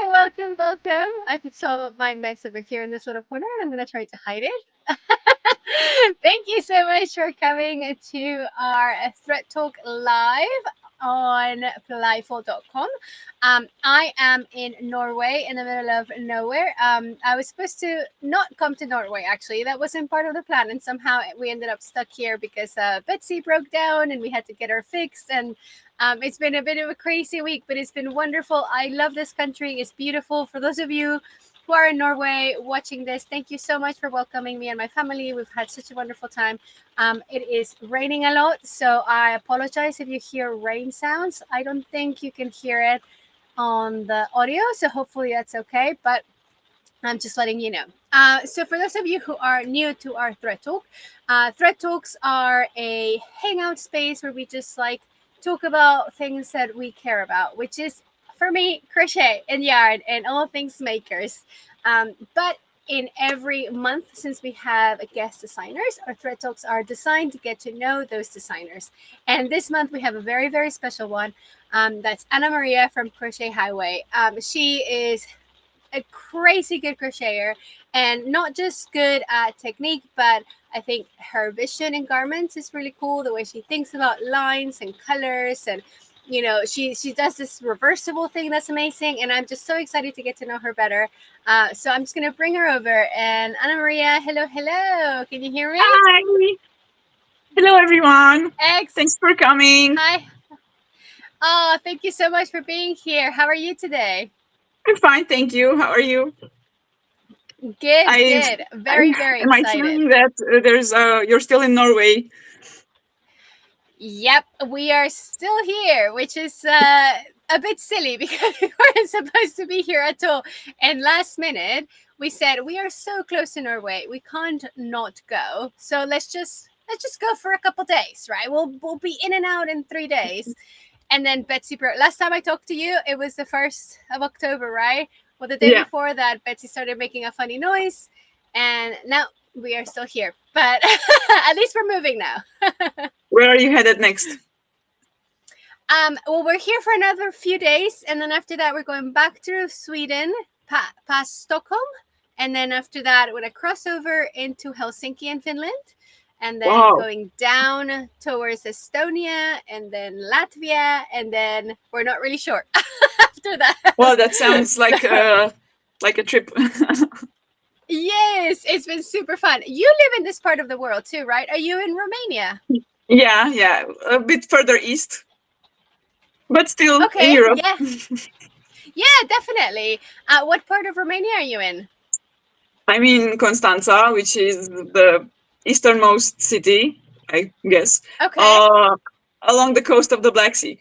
Welcome, welcome. I saw my mess over here in this little corner, and I'm gonna try to hide it. Thank you so much for coming to our Thread Talk live on playful.com. I am in Norway, in the middle of nowhere. I was supposed to not come to Norway, actually. That wasn't part of the plan, and somehow we ended up stuck here because Betsy broke down and we had to get her fixed. And it's been a bit of a crazy week, but it's been wonderful. I love this country. It's beautiful. For those of you who are in Norway watching this, thank you so much for welcoming me and my family. We've had such a wonderful time. It is raining a lot, so I apologize if you hear rain sounds. I don't think you can hear it on the audio, so hopefully that's okay. But I'm just letting you know. So for those of you who are new to our Thread Talk, Thread Talks are a hangout space where we just talk about things that we care about, which is, for me, crochet and yarn and all things makers. But in every month, since we have guest designers, our Thread Talks are designed to get to know those designers. And this month we have a very, very special one. That's Anna Maria from Crochet Highway. She is a crazy good crocheter, and not just good at technique, but I think her vision in garments is really cool. The way she thinks about lines and colors, and she does this reversible thing that's amazing, and I'm just so excited to get to know her better. So I'm just gonna bring her over. And Anna Maria, hello, can you hear me? Hi. Hello, everyone. Thanks for coming. Hi. Oh, thank you so much for being here. How are you today? I'm fine, thank you. How are you? Good. Very, very am I excited. hearing that you're still in Norway? Yep, we are still here, which is a bit silly because we weren't supposed to be here at all. And last minute, we said we are so close to Norway, we can't not go. So let's just go for a couple days, right? We'll be in and out in 3 days. And then Betsy broke. Last time I talked to you, it was the 1st of October, right? Well, the day before that, Betsy started making a funny noise, and now we are still here. But at least we're moving now. Where are you headed next? Well, we're here for another few days, and then after that, we're going back through Sweden, past Stockholm, and then after that, we're gonna cross over into Helsinki in Finland, and then going down towards Estonia, and then Latvia, and then we're not really sure after that. Well, that sounds like a trip. Yes, it's been super fun. You live in this part of the world too, right? Are you in Romania? Yeah, a bit further east, but still in Europe. Yeah, definitely. What part of Romania are you in? I'm in Constanța, which is the easternmost city, I guess. Okay. Along the coast of the Black Sea.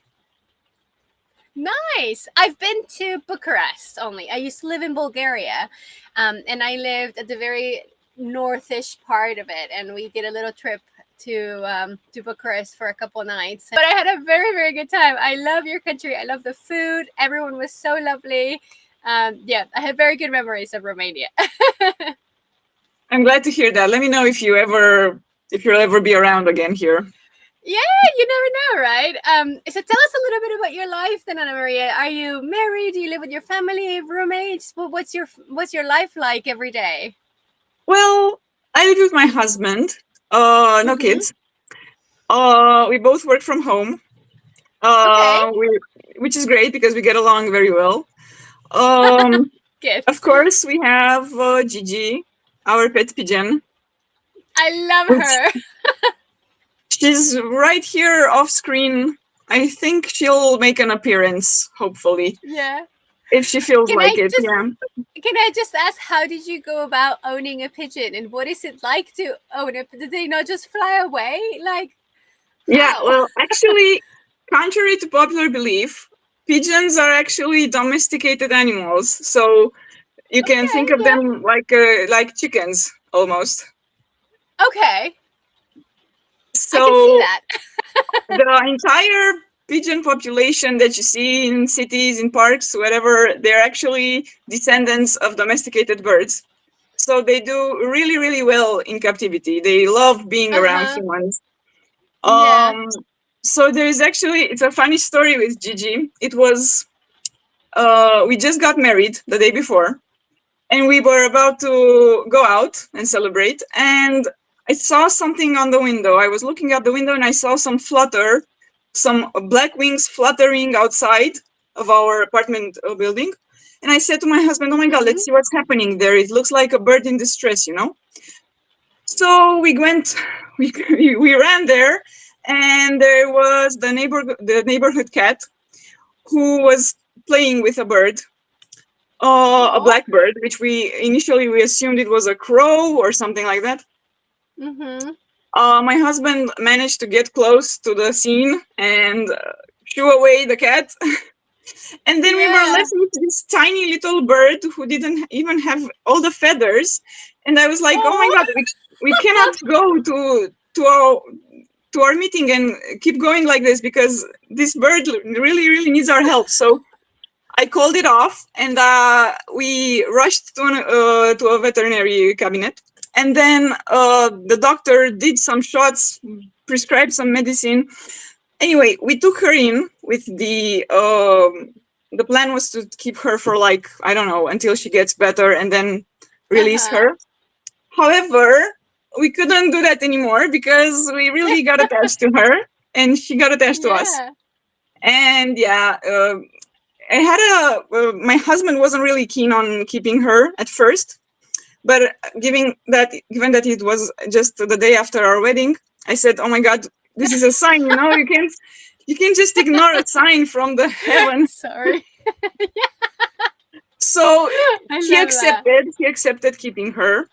Nice. I've been to Bucharest only. I used to live in Bulgaria, and I lived at the very northish part of it, and we did a little trip to Bucharest for a couple nights. But I had a very, very good time. I love your country. I love the food. Everyone was so lovely. Yeah, I have very good memories of Romania. I'm glad to hear that. Let me know if you'll ever be around again here. Yeah, you never know, right? So tell us a little bit about your life then, Anna Maria. Are you married? Do you live with your family, roommates? What's your life like every day? Well, I live with my husband. No kids. We both work from home. Which is great because we get along very well. Good. Of course, we have Gigi, our pet pigeon. I love her. She's right here off screen. I think she'll make an appearance, hopefully. Yeah. If she feels like it, yeah. Can I just ask, how did you go about owning a pigeon, and what is it like to own it? Did they not just fly away? Yeah, well, actually, contrary to popular belief, pigeons are actually domesticated animals. So you can think of them like chickens almost. Okay. So I can see that. the entire pigeon population that you see in cities, in parks, whatever, they're actually descendants of domesticated birds. So they do really, really well in captivity. They love being around humans. So there is actually, it's a funny story with Gigi. It was we just got married the day before, and we were about to go out and celebrate. And I saw something on the window. I was looking out the window and I saw some black wings fluttering outside of our apartment building. And I said to my husband, "Oh my God, Mm-hmm. let's see what's happening there. It looks like a bird in distress, you know?" So we went, we ran there, and there was the neighborhood cat who was playing with a bird, a Oh. blackbird, which we assumed it was a crow or something like that. Mm-hmm. My husband managed to get close to the scene and shoo away the cat. And then we were Yeah. left with this tiny little bird who didn't even have all the feathers. And I was like, "Oh my Oh. God, we cannot go to our meeting and keep going like this, because this bird really, really needs our help." So I called it off, and we rushed to a veterinary cabinet. And then the doctor did some shots, prescribed some medicine. Anyway, we took her in with the plan was to keep her for, like, I don't know, until she gets better and then release Uh-huh. her. However, we couldn't do that anymore because we really got attached to her and she got attached to us. Yeah. And yeah, I had my husband wasn't really keen on keeping her at first, but given that it was just the day after our wedding, I said, "Oh my God, this is a sign, you know, you can't just ignore a sign from the heaven." Sorry. So I love that. he accepted keeping her.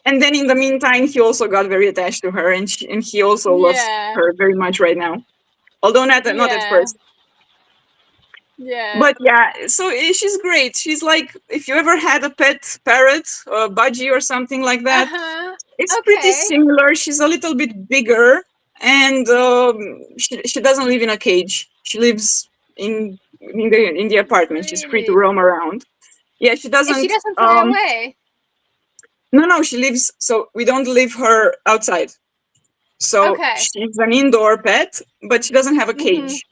And then in the meantime, he also got very attached to her, and he also loves Yeah. her very much right now, although not at Yeah. first. Yeah. But yeah, so she's great. She's like, if you ever had a pet parrot or a budgie or something like that, Uh-huh. it's pretty Okay. similar. She's a little bit bigger, and she doesn't live in a cage. She lives in the apartment. She's free to Really? roam around. Yeah, she And she doesn't. doesn't fly away. No, she lives. So we don't leave her outside. So Okay. she's an indoor pet, but she doesn't have a Mm-hmm. cage.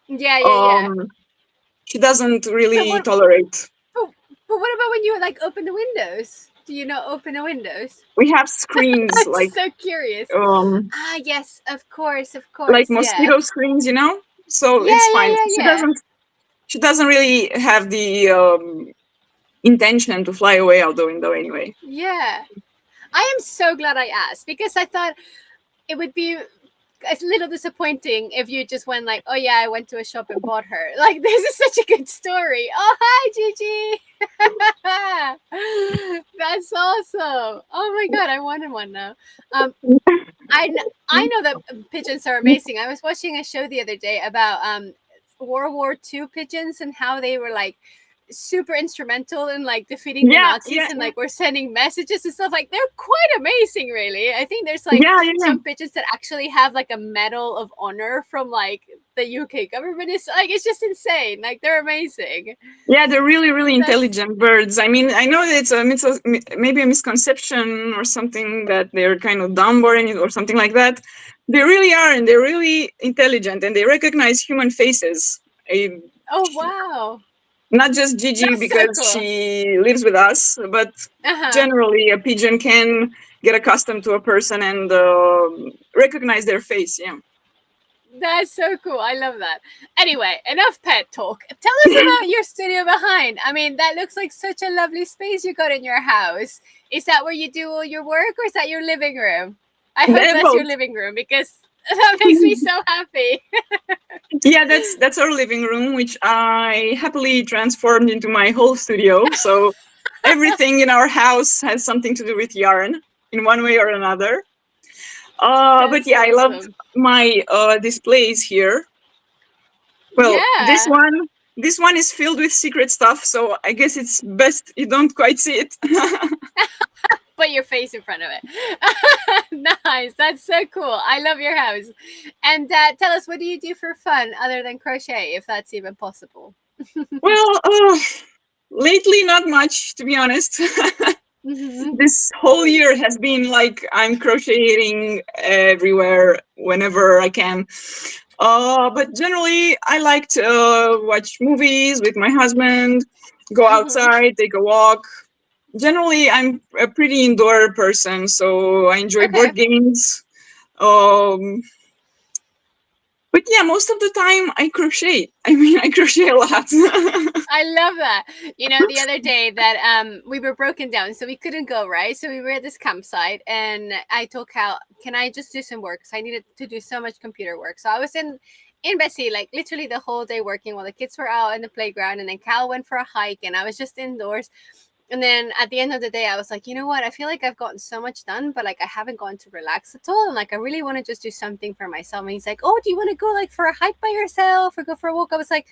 Yeah, yeah, yeah. Um, she doesn't But really what tolerate. but, but what about when you like open the windows? Do you not open the windows? We have screens I'm so curious. um Ah, yes, of like course, yeah. mosquito screens, you know. So Yeah, it's yeah, fine. yeah, yeah. She doesn't really have the intention to fly away out the window anyway. Yeah. I am so glad I asked because I thought it would be a little disappointing if you just went like, "Oh yeah, I went to a shop and bought her." Like this is such a good story. Oh hi, Gigi. That's awesome. Oh my god, I wanted one now. Um, I know that pigeons are amazing. I was watching a show the other day about World War II pigeons and how they were like super instrumental in like defeating the Yeah, Nazis yeah, and yeah, like we're sending messages and stuff. Like they're quite amazing, really. I think there's like yeah, yeah. some pigeons that actually have like a medal of honor from like the UK government. Is like it's just insane. Like they're amazing. Yeah, they're really, really That's intelligent birds. I mean, I know that maybe a misconception or something that they're kind of dumb or something like that. They really are, and they're really intelligent, and they recognize human faces. I, oh wow, Not just Gigi that's so because cool. she lives with us, but Uh huh. generally a pigeon can get accustomed to a person and recognize their face. Yeah. That's so cool. I love that. Anyway, enough pet talk. Tell us about your studio behind. I mean, that looks like such a lovely space you got in your house. Is that where you do all your work or is that your living room? I hope They're that's your both. living room because that makes me so happy. Yeah, that's our living room, which I happily transformed into my whole studio. So everything in our house has something to do with yarn in one way or another. But That's yeah, I love awesome. my displays here. Well, Yeah. this one is filled with secret stuff, so I guess it's best you don't quite see it. Put your face in front of it. Nice. That's so cool. I love your house. And tell us, what do you do for fun other than crochet, if that's even possible? Well, lately not much, to be honest. Hmm. This whole year has been like I'm crocheting everywhere whenever I can. But generally, I like to watch movies with my husband, go Hmm. outside, take a walk. Generally, I'm a pretty indoor person, so I enjoy Okay. board games. Um, but yeah, most of the time I crochet. I mean, I crochet a lot. I love that. You know, the other day that we were broken down, so we couldn't go, right? So we were at this campsite, and I told Cal, "Can I just do some work? Because I needed to do so much computer work." So I was in Bessie, like literally the whole day working while the kids were out in the playground, and then Cal went for a hike, and I was just indoors. And then at the end of the day, I was like, you know what? I feel like I've gotten so much done, but like I haven't gotten to relax at all. And like I really want to just do something for myself. And he's like, oh, do you want to go like for a hike by yourself or go for a walk? I was like,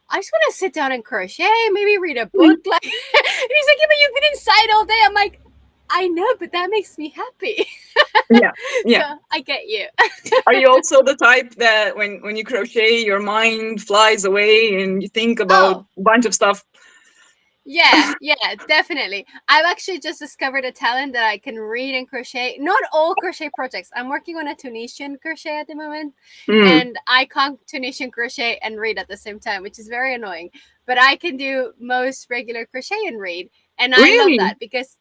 I just want to sit down and crochet, maybe read a book. Like, and he's like, yeah, but you've been inside all day. I'm like, I know, but that makes me happy. Yeah, So yeah. I get you. Are you also the type that when you crochet, your mind flies away and you think about Oh, a bunch of stuff? yeah, yeah, definitely. I've actually just discovered a talent that I can read and crochet. Not all crochet projects. I'm working on a Tunisian crochet at the moment, Mm, and I can't Tunisian crochet and read at the same time, which is very annoying. But I can do most regular crochet and read, and I love really? that because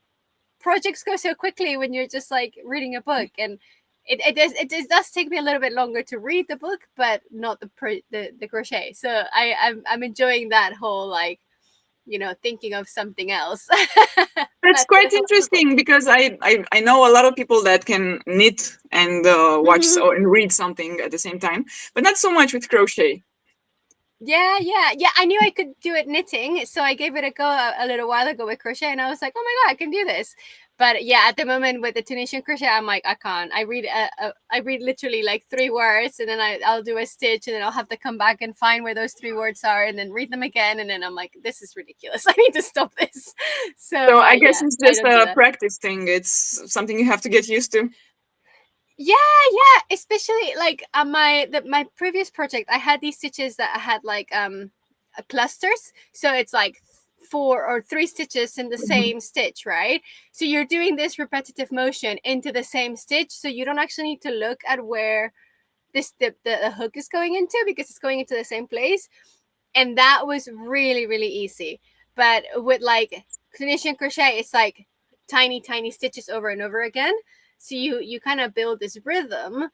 projects go so quickly when you're just like reading a book, and it does take me a little bit longer to read the book, but not the crochet. So I'm enjoying that whole like thinking of something else. That's But quite it's also cool. interesting because I know a lot of people that can knit and watch Hmm. and read something at the same time, but not so much with crochet. Yeah, yeah, yeah. I knew I could do it knitting, so I gave it a go a little while ago with crochet, and I was like, "Oh my god, I can do this!" But yeah, at the moment with the Tunisian crochet, I'm like, I can't. I read literally like 3 words, and then I'll do a stitch, and then I'll have to come back and find where those 3 words are, and then read them again, and then I'm like, this is ridiculous. I need to stop this. So So I guess yeah, it's I just don't do a that. practice thing. It's something you have to get used to. Yeah, yeah, especially like my previous project, I had these stitches that I had like clusters, so it's like 4 or 3 stitches in the Mhm. same stitch, right? So you're doing this repetitive motion into the same stitch, so you don't actually need to look at where the hook is going into because it's going into the same place, and that was really really easy. But with like finishing crochet, it's like tiny stitches over and over again, so you kind of build this rhythm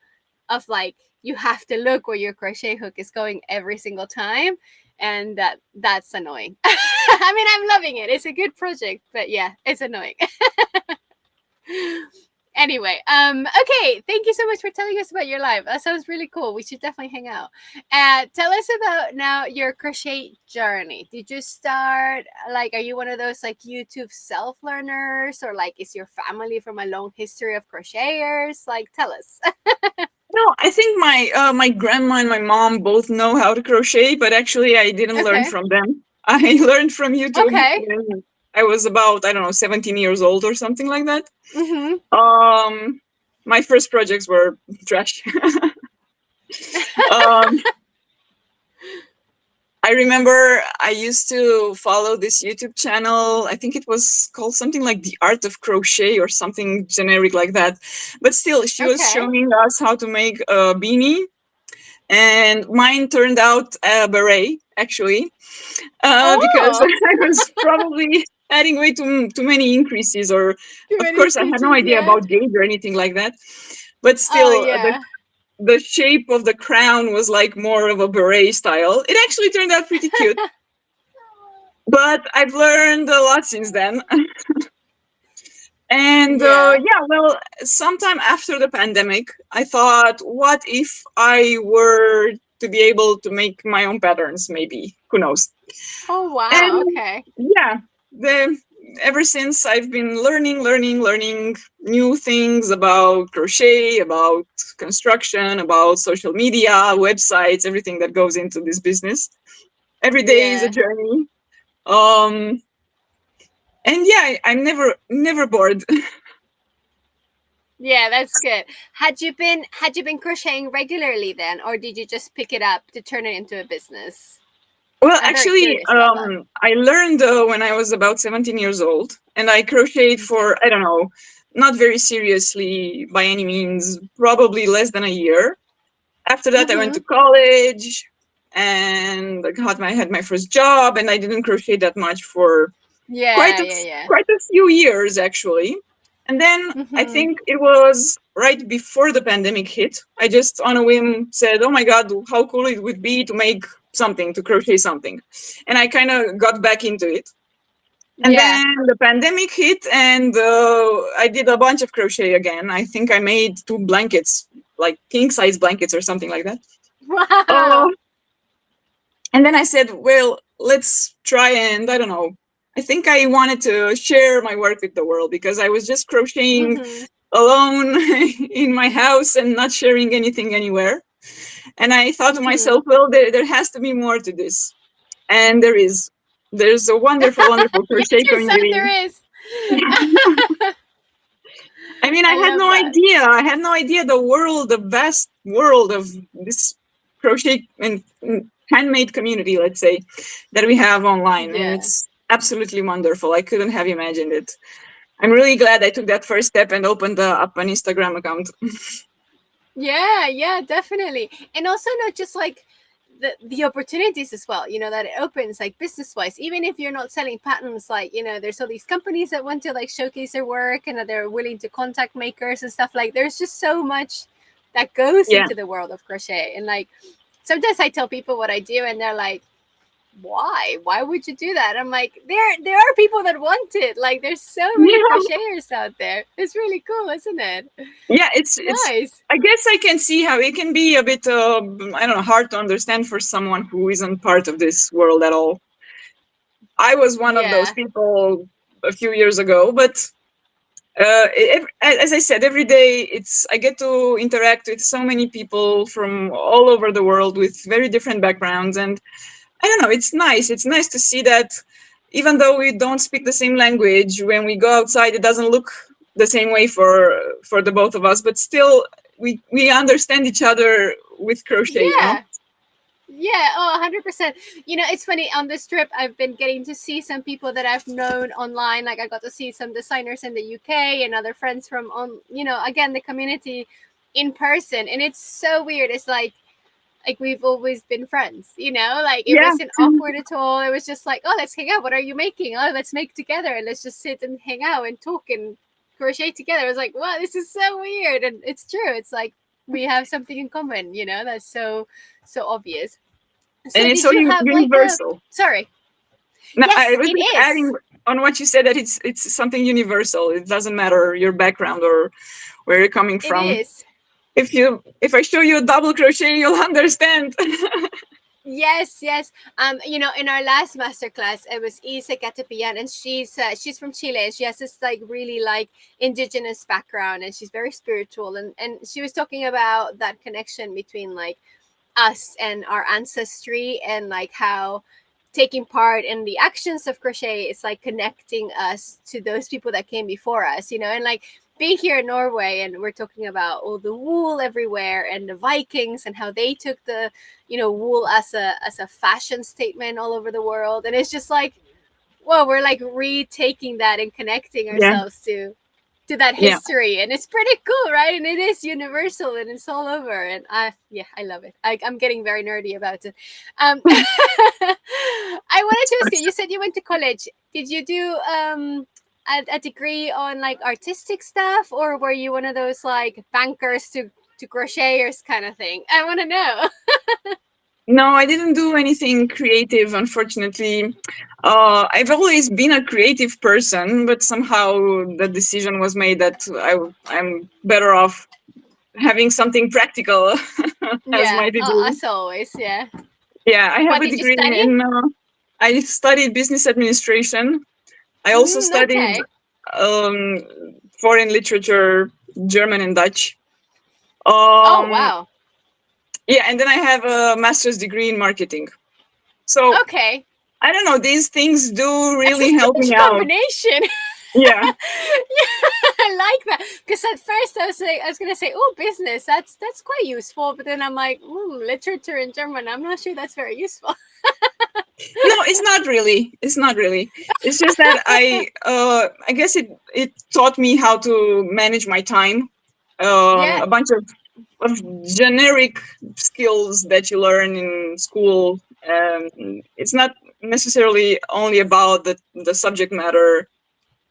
of like you have to look where your crochet hook is going every single time, and that's annoying. I mean, I'm loving it, it's a good project, but yeah, it's annoying. Anyway, okay, thank you so much for telling us about your life. That sounds really cool. We should definitely hang out. Tell us about now your crochet journey. Did you start like, are you one of those like YouTube self learners, or like is your family from a long history of crocheters? Like, tell us. No, I think my grandma and my mom both know how to crochet, but actually I didn't learn Okay. from them. I learned from YouTube Okay. when I was about, I don't know, 17 years old or something like that. Mm-hmm. Um, my first projects were trash. um, I remember I used to follow this YouTube channel. I think it was called something like The Art of Crochet or something generic like that. But still, she was Okay. showing us how to make a beanie, and mine turned out a beret actually, because Oh, I was probably adding way too many increases, or too of many course I had no stitches, idea yeah. about gauge or anything like that. But Oh, still, yeah. the shape of the crown was like more of a beret style. It actually turned out pretty cute, but I've learned a lot since then. And Yeah. yeah, well, sometime after the pandemic, I thought, what if I were to be able to make my own patterns? Maybe, who knows? Oh, wow. And Okay. yeah, the ever since I've been learning new things about crochet, about construction, about social media, websites, everything that goes into this business. Every day is a Yeah. journey. Um, and yeah, I'm never bored. Yeah, that's good. Had you been crocheting regularly then, or did you just pick it up to turn it into a business? Well, I'm very actually, curious about that. I learned when I was about 17 years old, and I crocheted Okay. for, I don't know, not very seriously by any means, probably less than a year. After that, I went to Mhm. college and I had my first job, and I didn't crochet that much for quite Yeah, a yeah, yeah. quite a few years actually. And then I Mhm. think it was right before the pandemic hit. I just on a whim said, "Oh my god, how cool it would be to make something, to crochet something," and I kind of got back into it. And Yeah. then the pandemic hit, and I did a bunch of crochet again. I think I made 2 blankets, like king size blankets or something like that. Wow. Uh, and then I said, well, let's try, and I don't know. I think I wanted to share my work with the world because I was just crocheting Mhm. alone in my house and not sharing anything anywhere. And I thought to myself, Mhm. well, there has to be more to this. And there is. There's a wonderful, wonderful crochet There community. is. I mean, I I had love no that. idea. I had no idea the world, the vast world of this crochet and handmade community, let's say, that we have online. And Yeah. it's absolutely wonderful. I couldn't have imagined it. I'm really glad I took that first step and opened up an Instagram account. Yeah, yeah, definitely. And also not just like the opportunities as well, that it opens like business wise, even if you're not selling patterns, like, there's all these companies that want to like showcase their work and that they're willing to contact makers and stuff. Like there's just so much that goes Yeah. into the world of crochet. And like sometimes I tell people what I do and they're like, why would you do that? I'm like, there are people that want it. Like there's so many Yeah. crocheters out there. It's really cool, isn't it? Yeah. It's, Nice. I guess I can see how it can be a bit, I don't know, hard to understand for someone who isn't part of this world at all. I was one of those Yeah. people a few years ago, but as I said, every day I get to interact with so many people from all over the world with very different backgrounds, and I don't know. It's nice. It's nice to see that even though we don't speak the same language, when we go outside, it doesn't look the same way for the both of us. But still, we understand each other with crochet. You know? Yeah. Yeah, oh, 100%. It's funny, on this trip, I've been getting to see some people that I've known online. Like, I got to see some designers in the UK and other friends from, again, the community in person. And it's so weird. It's like we've always been friends, like it Yeah. wasn't awkward at all. It was just like, oh, let's hang out. What are you making? Oh, let's make together and let's just sit and hang out and talk and crochet together. I was like, wow, this is so weird. And it's true. It's like we have something in common, that's so obvious. And So it's did so you have like a universal. sorry. Now, I Yes, was it just is. adding on what you said that it's something universal. It doesn't matter your background or where you're coming It from. is. If I show you a double crochet, you'll understand. Yes, yes. In our last masterclass, it was Isa Catapian, and she's from Chile, and she has this like really like indigenous background, and she's very spiritual, and she was talking about that connection between like us and our ancestry, and like how taking part in the actions of crochet is like connecting us to those people that came before us, and like being here in Norway, and we're talking about all the wool everywhere and the Vikings and how they took the wool as a fashion statement all over the world. And it's just like, whoa, we're like retaking that and connecting Yeah, ourselves to that yeah. history, and it's pretty cool, right? And it is universal and it's all over, and I love it. I'm getting very nerdy about it. I wanted to ask you, you said you went to college. Did you do a degree on like artistic stuff, or were you one of those like bankers to crocheters kind of thing? I want to know. No, I didn't do anything creative, unfortunately. I've always been a creative person, but somehow the decision was made that I'm better off having something practical as Yeah, my degree. as always, yeah. Yeah, I have What a did you degree study? I studied business administration. I also studied Okay. um, foreign literature, German and Dutch. Oh, Um, wow. yeah, and then I have a master's degree in marketing. So Okay. I don't know, these things do That's a really help me strange out. combination. Yeah, Yeah, I like that. Because at first I was gonna say, oh, business. That's quite useful. But then I'm like, literature in German. I'm not sure that's very useful. no, it's not really. It's not really. It's just that I guess it taught me how to manage my time. Yeah. A bunch of of generic skills that you learn in school. It's not necessarily only about the subject matter.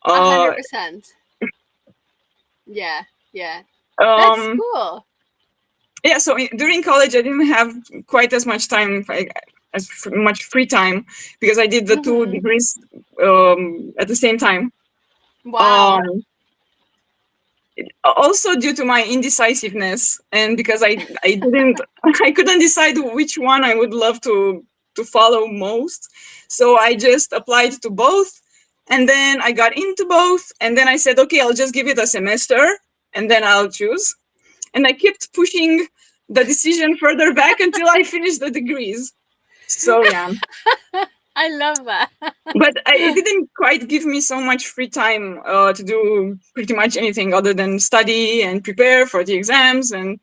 A Uh, 100%. Yeah, yeah. That's um, cool. yeah, so during college, I didn't have quite as much time, much free time, because I did the two Hmm. degrees at the same time. Wow. Um, Also due to my indecisiveness, and because I didn't I couldn't decide which one I would love to follow most, so I just applied to both, and then I got into both, and then I said, okay, I'll just give it a semester and then I'll choose, and I kept pushing the decision further back until I finished the degrees. So yeah, I love that. but it didn't quite give me so much free time to do pretty much anything other than study and prepare for the exams. And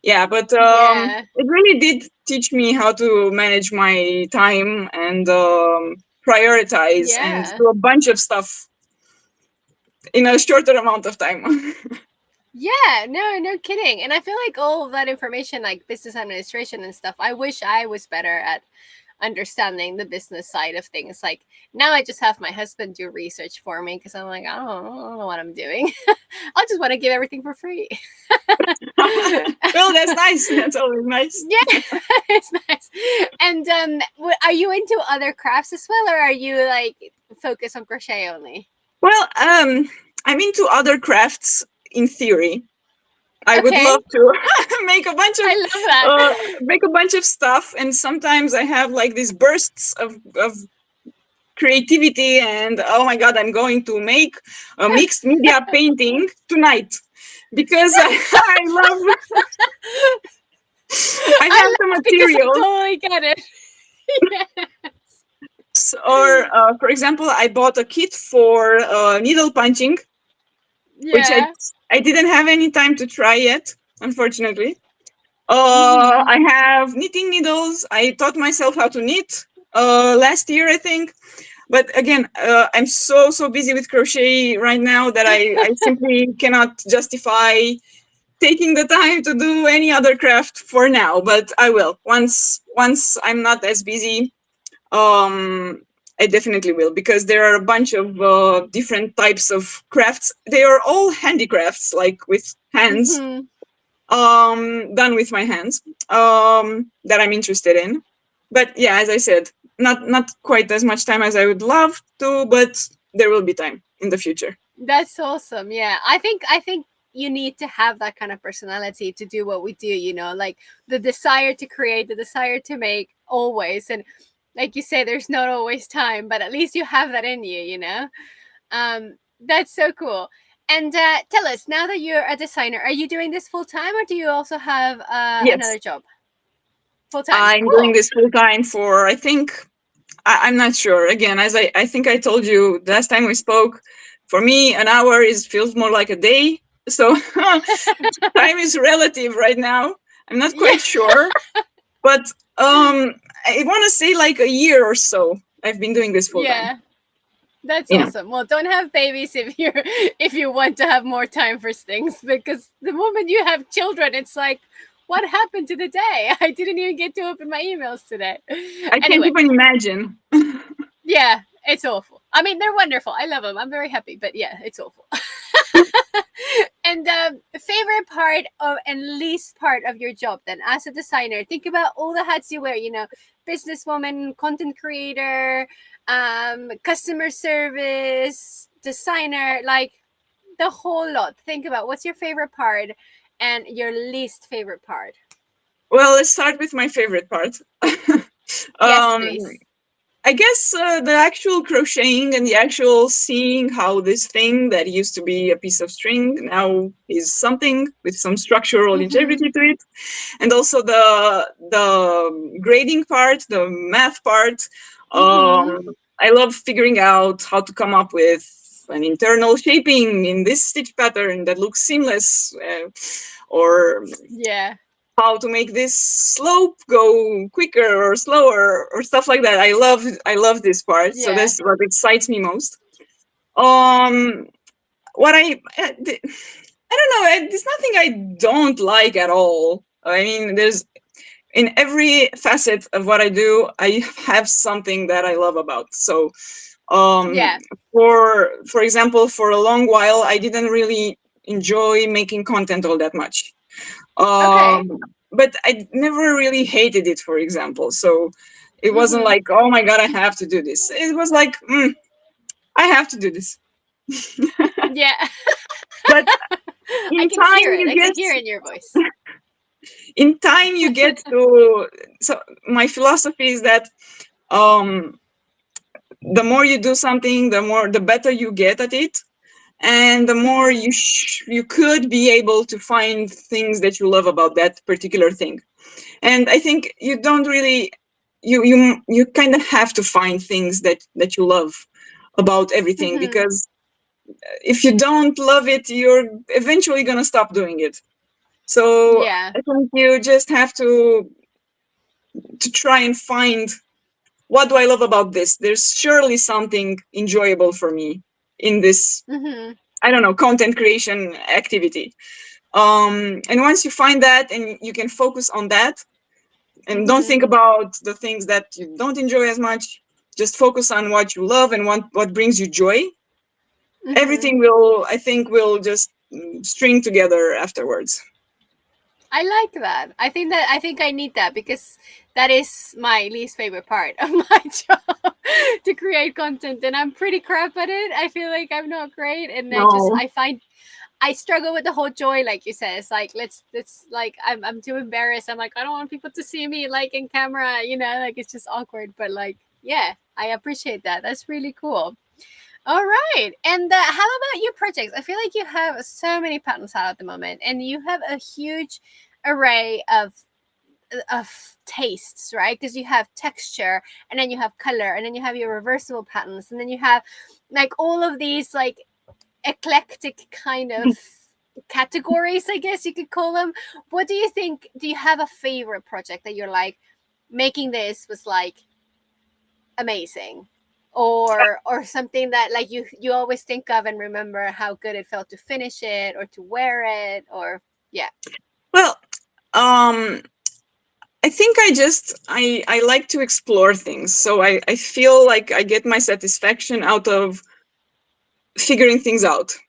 yeah, but Yeah. it really did teach me how to manage my time and prioritize and Yeah. do a bunch of stuff in a shorter amount of time. Yeah, no, no kidding. And I feel like all of that information, like business administration and stuff, I wish I was better at understanding the business side of things. Like now I just have my husband do research for me because I'm like, I don't know what I'm doing. I just want to give everything for free. Well, that's nice. That's always nice. Yeah, it's nice. And are you into other crafts as well, or are you like focused on crochet only? Well, I'm into other crafts in theory. I would Okay, love to make a bunch of I love that. uh, make a bunch of stuff, and sometimes I have like these bursts of creativity, and oh my god, I'm going to make a mixed media painting tonight because I love I I have the laugh because I material. totally get it. Yeah. Or for example, I bought a kit for needle punching, which Yeah. I didn't have any time to try yet, unfortunately. Hmm. I have knitting needles. I taught myself how to knit last year, I think. But again, I'm so busy with crochet right now that I simply cannot justify taking the time to do any other craft for now. But I will once I'm not as busy. Um, I definitely will, because there are a bunch of different types of crafts. They are all handicrafts, like with hands, Hmm. done with my hands, that I'm interested in. But yeah, as I said, not quite as much time as I would love to, but there will be time in the future. That's awesome. Yeah. I think you need to have that kind of personality to do what we do, like the desire to create, the desire to make always. And like you say, there's not always time, but at least you have that in you. That's so cool. And tell us, now that you're a designer, are you doing this full time or do you also have Yes, another job? Full time. I'm doing Cool. this full time for, I think, I'm not sure. Again, as I think I told you last time we spoke, for me, an hour is feels more like a day. So time is relative right now. I'm not Yeah. quite sure, but I want to say like a year or so. I've been doing this full time. Yeah. That's Yeah. awesome. Well, don't have babies if you want to have more time for things, because the moment you have children, it's like, what happened to the day? I didn't even get to open my emails today. I can't Anyway, even imagine. yeah, it's awful. I mean, they're wonderful. I love them. I'm very happy, but yeah, it's awful. And favorite part of and least part of your job then as a designer, think about all the hats you wear, businesswoman, content creator, customer service, designer, like the whole lot. Think about what's your favorite part and your least favorite part. Well, let's start with my favorite part. Yes, um, please. I guess the actual crocheting and the actual seeing how this thing that used to be a piece of string now is something with some structural Mm-hmm. integrity to it, and also the grading part, the math part. Mm-hmm. I love figuring out how to come up with an internal shaping in this stitch pattern that looks seamless, or Yeah. how to make this slope go quicker or slower or stuff like that. I love this part. So Yeah. that's what excites me most. Um, what I I don't know. There's nothing I don't like at all. I mean, there's in every facet of what I do, I have something that I love about. So, um, Yeah. for example, for a long while, I didn't really enjoy making content all that much. Okay. But I never really hated it. For example, so it wasn't Mm-hmm. like, oh my god, I have to do this. It was like, I have to do this. Yeah. But I in can hear time, it. you I can get hear it in your voice. in time you get to. So my philosophy is that um the more you do something, the better you get at it, and the more Mm-hmm. you could be able to find things that you love about that particular thing. And I think you don't really, you kind of have to find things that you love about everything, Mm-hmm. because if you don't love it, you're eventually going to stop doing it. So Yeah. I think you just have to try and find, what do I love about this? There's surely something enjoyable for me in this, Mm-hmm. I don't know, content creation activity. And once you find that and you can focus on that and don't Mm-hmm. think about the things that you don't enjoy as much, just focus on what you love and what brings you joy. Mm-hmm. Everything will, I think, will just string together afterwards. I like that. I think I need that because that is my least favorite part of my job to create content, and I'm pretty crap at it. I feel like I'm not great, and No, I find I struggle with the whole joy, like you said. It's like let's like I'm too embarrassed. I'm like I don't want people to see me like in camera, like it's just awkward. But like yeah, I appreciate that. That's really cool. All right. And how about your projects? I feel like you have so many patterns out at the moment, and you have a huge array of tastes, right? Because you have texture, and then you have color, and then you have your reversible patterns, and then you have like all of these like eclectic kind of categories, I guess you could call them. What do you think? Do you have a favorite project that you're like making this was like amazing? Or something that like you always think of and remember how good it felt to finish it or to wear it or yeah. well, um, I think I like to explore things. So I feel like I get my satisfaction out of figuring things out. Okay.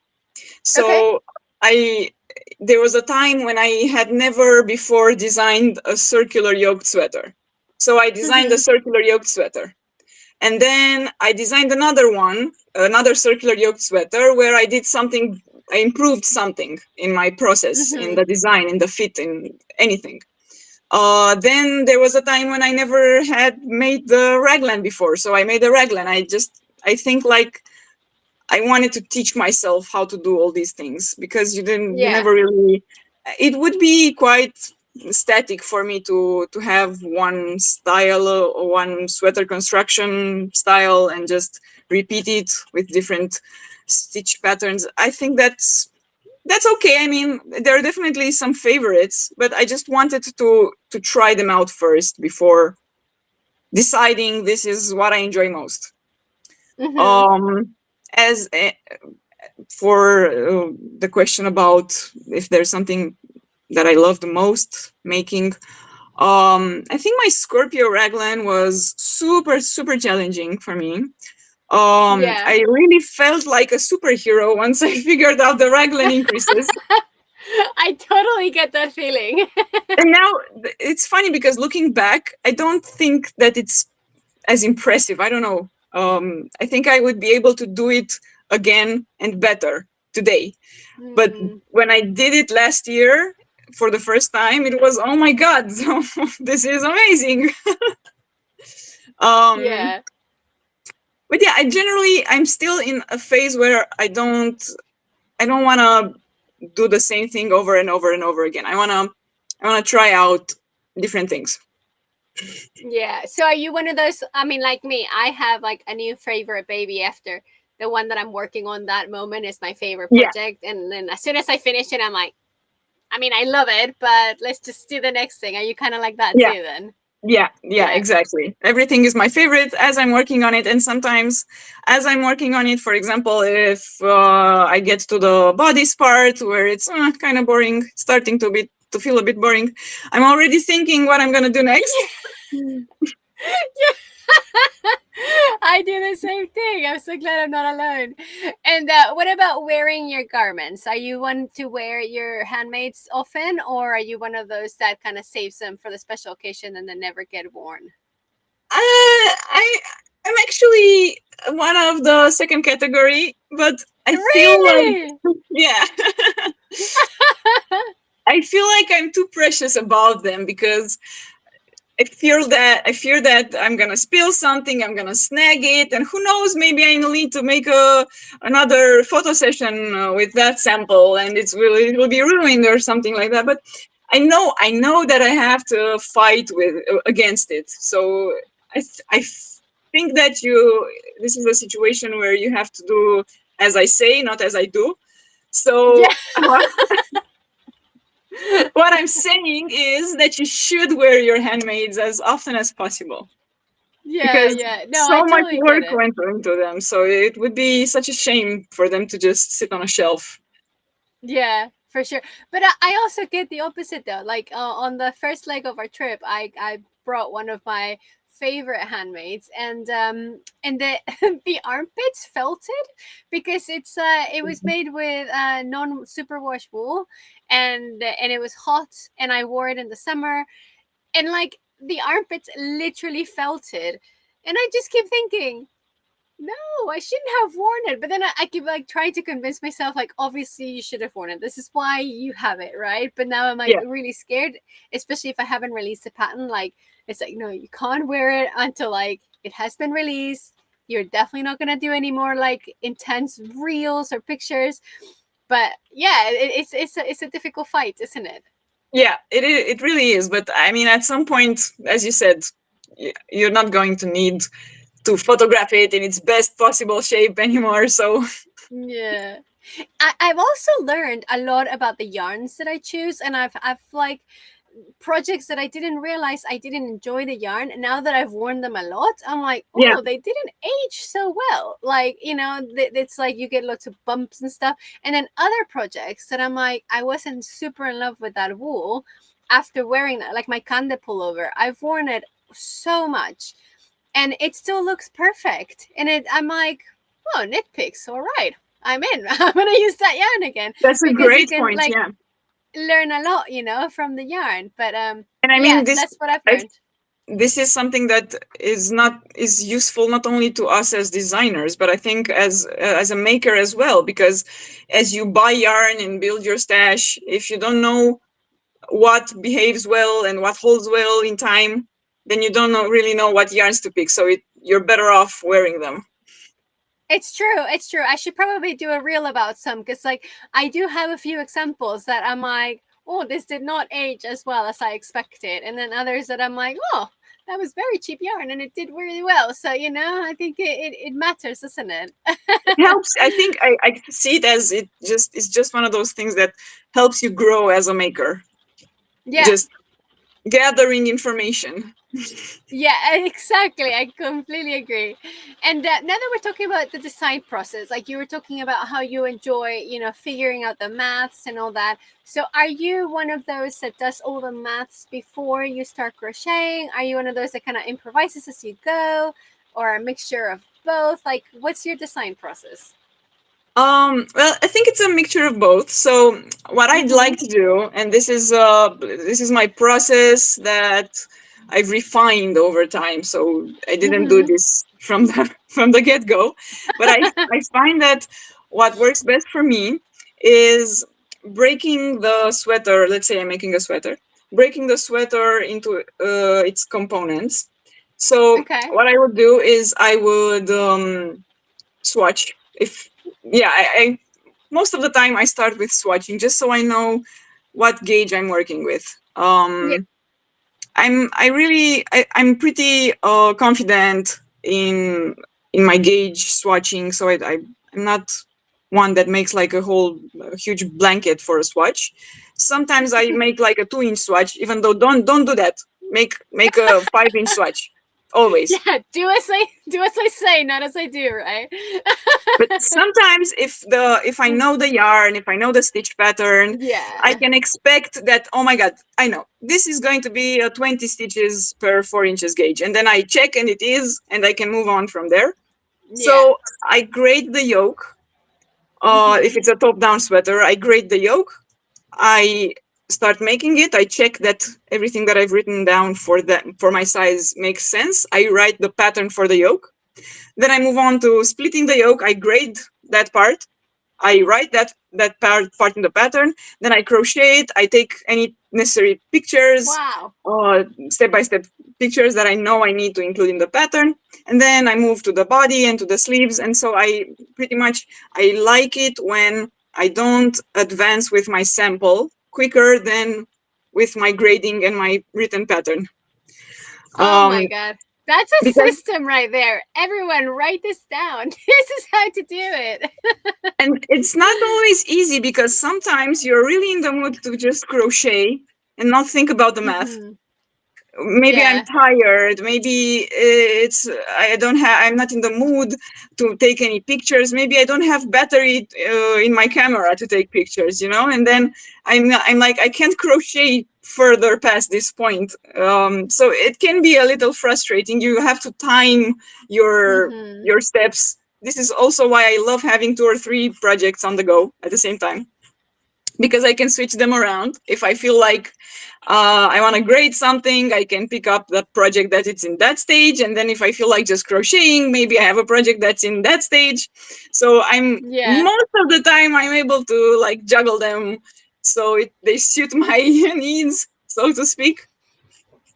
So I there was a time when I had never before designed a circular yoked sweater. So I designed a Mm-hmm. circular yoked sweater. And then I designed another circular yoked sweater where I improved something in my process, in Mm-hmm. the design, in the fit, in anything. Then there was a time when I never had made the raglan before. So I made a raglan. I think like I wanted to teach myself how to do all these things, because you Yeah. never really, it would be quite static for me to have one style or one sweater construction style and just repeat it with different stitch patterns. I think that's okay. I mean, there are definitely some favorites, but I just wanted to try them out first before deciding this is what I enjoy most. Mm-hmm. um as for the question about if there's something that I love the most making, I think my Scorpio raglan was super super challenging for me. Yeah. I really felt like a superhero once I figured out the raglan increases. I totally get that feeling. And now it's funny because looking back, I don't think that it's as impressive. I don't know. I think I would be able to do it again and better today. But Mm, when I did it last year for the first time, it was, oh my god, this is amazing. Um, yeah. but yeah, I'm still in a phase where I don't want to do the same thing over and over and over again. I want to try out different things. Yeah. So are you one of those? I mean, like me, I have like a new favorite baby after the one that I'm working on that moment is my favorite Yeah. project. And then as soon as I finish it, I'm like, I mean, I love it, but let's just do the next thing. Are you kind of like that Yeah. too then? Yeah, Yeah. exactly. Everything is my favorite as I'm working on it, and sometimes, as I'm working on it, for example, if I get to the bodice part where it's kind of boring, starting to feel a bit boring, I'm already thinking what I'm gonna do next. I do the same thing. I'm so glad I'm not alone. And what about wearing your garments? Are you one to wear your handmaids often, or are you one of those that kind of saves them for the special occasion and then never get worn? I'm actually one of the second category, but I feel Really? like yeah, I feel like I'm too precious about them because I fear that I'm gonna spill something, I'm gonna snag it, and who knows? Maybe I need to make another photo session with that sample, and it will be ruined or something like that. But I know that I have to fight with against it. So I think that this is a situation where you have to do as I say, not as I do. Yeah. So what I'm saying is that you should wear your handmaids as often as possible Yeah, because yeah. No, I so much totally get work it. went into them. So it would be such a shame for them to just sit on a shelf. Yeah, for sure. But I also get the opposite though. Like on the first leg of our trip, I brought one of my favorite handmaids, and the the armpits felted because it was made with non superwash wool, and it was hot, and I wore it in the summer, and like the armpits literally felted, and I just keep thinking, no, I shouldn't have worn it. But then I keep like trying to convince myself, like, obviously you should have worn it. This is why you have it, right? But now I'm like Yeah, really scared, especially if I haven't released the pattern. Like, it's like, no, you can't wear it until like it has been released. You're definitely not gonna do any more like intense reels or pictures. But yeah, it's a difficult fight, isn't it? yeah, it really is. But I mean, at some point, as you said, you're not going to need to photograph it in its best possible shape anymore. So Yeah. I've also learned a lot about the yarns that I choose, and I've like projects that I didn't realize I didn't enjoy the yarn. And now that I've worn them a lot, I'm like, yeah, oh, they didn't age so well. Like, it's like you get lots of bumps and stuff. And then other projects that I'm like, I wasn't super in love with that wool after wearing that, like my Kande pullover. I've worn it so much and it still looks perfect. And I'm like, oh, nitpicks, all right. I'm in. I'm gonna use that yarn again that's a because you great can point. like Yeah, learn a lot, from the yarn. But and I yeah, mean this. that's what I've I learned. this is something that is useful not only to us as designers but I think as a maker as well, because as you buy yarn and build your stash, if you don't know what behaves well and what holds well in time, then you don't really know what yarns to pick, so you're better off wearing them. It's true. It's true. I should probably do a reel about some because, like, I do have a few examples that I'm like, oh, this did not age as well as I expected, and then others that I'm like, oh, that was very cheap yarn and it did really well. So I think it matters, doesn't it? It helps. I think I see it as it's just one of those things that helps you grow as a maker, Yeah. just gathering information. Yeah, exactly. I completely agree. And now that we're talking about the design process, like you were talking about how you enjoy, figuring out the maths and all that. So, are you one of those that does all the maths before you start crocheting? Are you one of those that kind of improvises as you go, or a mixture of both? Like, what's your design process? Well, I think it's a mixture of both. So what I'd Mm-hmm. like to do, and this is my process that I've refined over time. So I didn't do Mm-hmm. this from the from the get go, but I find that what works best for me is breaking the sweater. Let's say I'm making a sweater, breaking the sweater into its components. So Okay. what I would do is I would swatch. If yeah, I most of the time I start with swatching just so I know what gauge I'm working with. Yeah. I'm pretty confident in my gauge swatching, so I'm not one that makes like a whole huge blanket for a swatch. Sometimes I make like a 2-inch swatch, even though don't do that. make a 5-inch swatch always. Yeah, do as I say, not as I do, right? But sometimes if I know the yarn, if I know the stitch pattern, I Yeah. can expect that, oh my god, I know this is going to be a 20 stitches per 4 inches gauge, and then I check and it is, and I can move on from there. Yeah. So I grade the yoke. If Mhm. it's a top down sweater, I grade the yoke. I start making it. I check that everything that I've written down for my size makes sense. I write the pattern for the yoke. Then I move on to splitting the yoke. I grade that part. I write that part in the pattern. Then I crochet it. I take any necessary pictures, Wow. step by step pictures that I know I need to include in the pattern. And then I move to the body and to the sleeves. And so I pretty much I like it when I don't advance with my sample quicker than with my grading and my written pattern. Oh Um, my god. That's a because system right there. Everyone write this down. This is how to do it. and it's not always easy because sometimes you're really in the mood to just crochet and not think about the math. Mhm. Maybe I'm Yeah. tired, maybe I'm not in the mood to take any pictures, maybe I don't have battery in my camera to take pictures, and then I'm like I can't crochet further past this point. So it can be a little frustrating. You have to time your Mhm. your steps. This is also why I love having 2 or 3 projects on the go at the same time, because I can switch them around. If I feel like I want to grade something, I can pick up the project that it's in that stage. And then if I feel like just crocheting, maybe I have a project that's in that stage. So I'm Yeah. most of the time I'm able to like juggle them so they suit my needs, so to speak.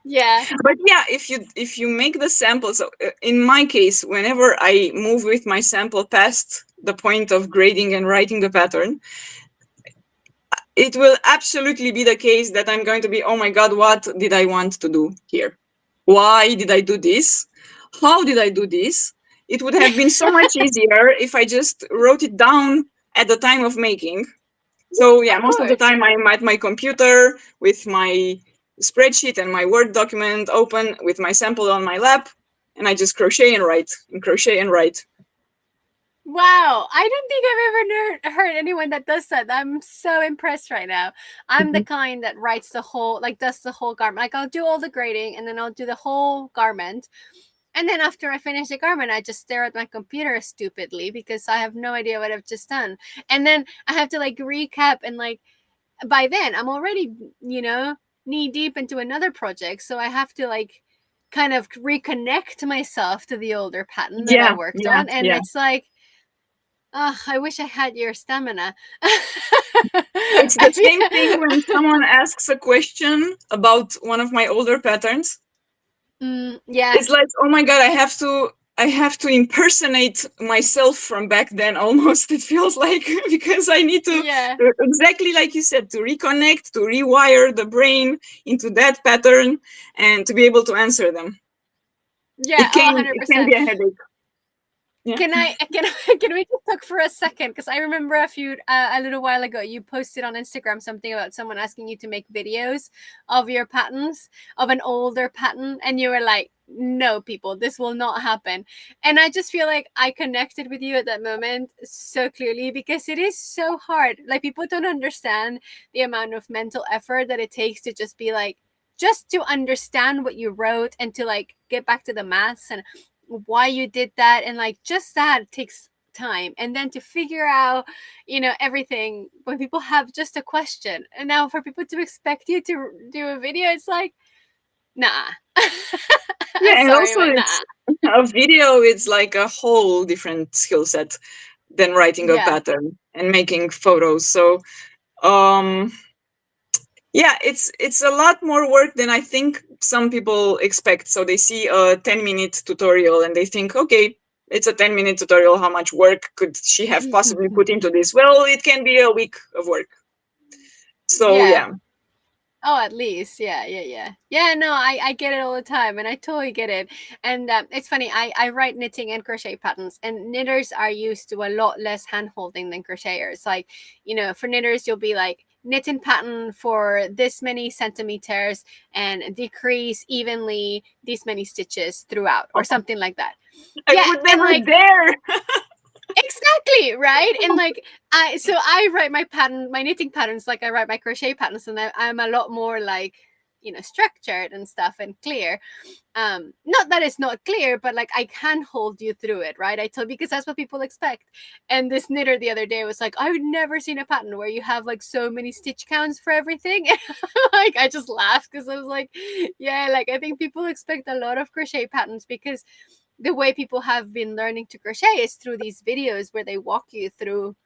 Yeah. But yeah, if you make the sample, so in my case, whenever I move with my sample past the point of grading and writing the pattern, it will absolutely be the case that I'm going to be, oh my God, what did I want to do here? Why did I do this? How did I do this? It would have been so much easier if I just wrote it down at the time of making. So, yeah, Of most of the course. time I'm at my computer with my spreadsheet and my Word document open with my sample on my lap, and I just crochet and write and crochet and write. Wow, I don't think I've ever heard anyone that does that. I'm so impressed right now. I'm the Mhm. kind that writes the whole, like, does the whole garment. Like, I'll do all the grading and then I'll do the whole garment. And then after I finish the garment, I just stare at my computer stupidly because I have no idea what I've just done. And then I have to like recap, and like by then I'm already, you know, knee deep into another project. So I have to like kind of reconnect myself to the older pattern that I Yeah, worked yeah, on. And yeah. it's like, oh, I wish I had your stamina. It's I the mean, same thing when someone asks a question about one of my older patterns. yeah, It's like, oh my god, I have to impersonate myself from back then almost. It feels like because I need to yeah, exactly like you said, to reconnect, to rewire the brain into that pattern and to be able to answer them. yeah, It oh, can it can 100%. be a headache. Yeah. Can we just talk for a second? Because I remember a little while ago you posted on Instagram something about someone asking you to make videos of your patterns, of an older pattern, and you were like, "No, people, this will not happen." And I just feel like I connected with you at that moment so clearly because it is so hard. Like people don't understand the amount of mental effort that it takes to just be like, just to understand what you wrote and to like get back to the maths and why you did that, and like just that takes time. And then to figure out, everything when people have just a question, and now for people to expect you to do a video, it's like, nah. I'm Yeah, and sorry, also but nah. it's a video, it's like a whole different skill set than writing a Yeah. pattern and making photos. So um yeah, it's a lot more work than I think some people expect. So they see a 10-minute tutorial and they think, okay, it's a 10-minute tutorial, how much work could she have possibly put into this? Well, it can be a week of work. So Yeah. yeah. Oh, at least, yeah, yeah, yeah, yeah. No, I get it all the time, and I totally get it. And it's funny. I write knitting and crochet patterns, and knitters are used to a lot less hand holding than crocheters. Like, for knitters, you'll be like knitting pattern for this many centimeters and decrease evenly these many stitches throughout, or something like that. I Yeah, would and never like dare. exactly, right? And like I write my pattern, my knitting patterns, like I write my crochet patterns, and I'm a lot more like, structured and stuff and clear. Not that it's not clear, but like I can hold you through it, right? I told, because that's what people expect. And this knitter the other day was like, I've never seen a pattern where you have like so many stitch counts for everything. Like I just laughed because I was like, yeah, like I think people expect a lot of crochet patterns because the way people have been learning to crochet is through these videos where they walk you through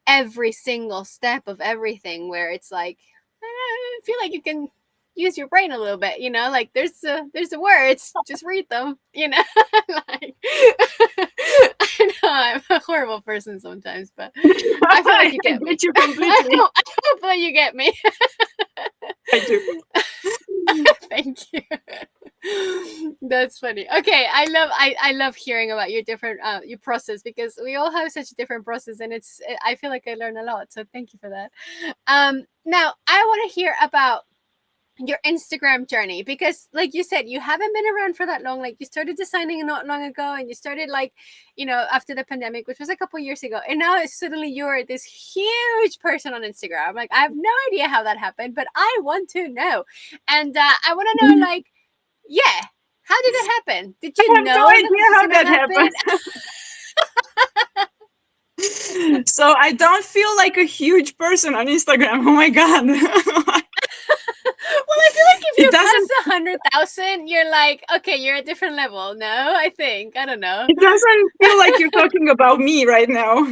every single step of everything, where it's like, I feel like you can use your brain a little bit, like there's the words, just read them, like I know I'm a horrible person sometimes, but I feel like I you get me. get you completely. I hope that you get me. I do. Thank you. That's funny. Okay, I love hearing about your different your process, because we all have such a different process, and I feel like I learn a lot. So thank you for that. Now I want to hear about your Instagram journey, because like you said, you haven't been around for that long. Like you started designing not long ago, and you started like, after the pandemic, which was a couple years ago, and now it's suddenly you're this huge person on Instagram. Like I have no idea how that happened, but I want to know. And I want to know, like, yeah, how did that happen? Did I you have no know that idea this was how going to that happened. happen? So I don't feel like a huge person on Instagram. Oh my god. Well, I feel like if It you pass doesn't 100,000, you're like, okay, you're a different level. No, I think, I don't know. it doesn't feel like you're talking about me right now.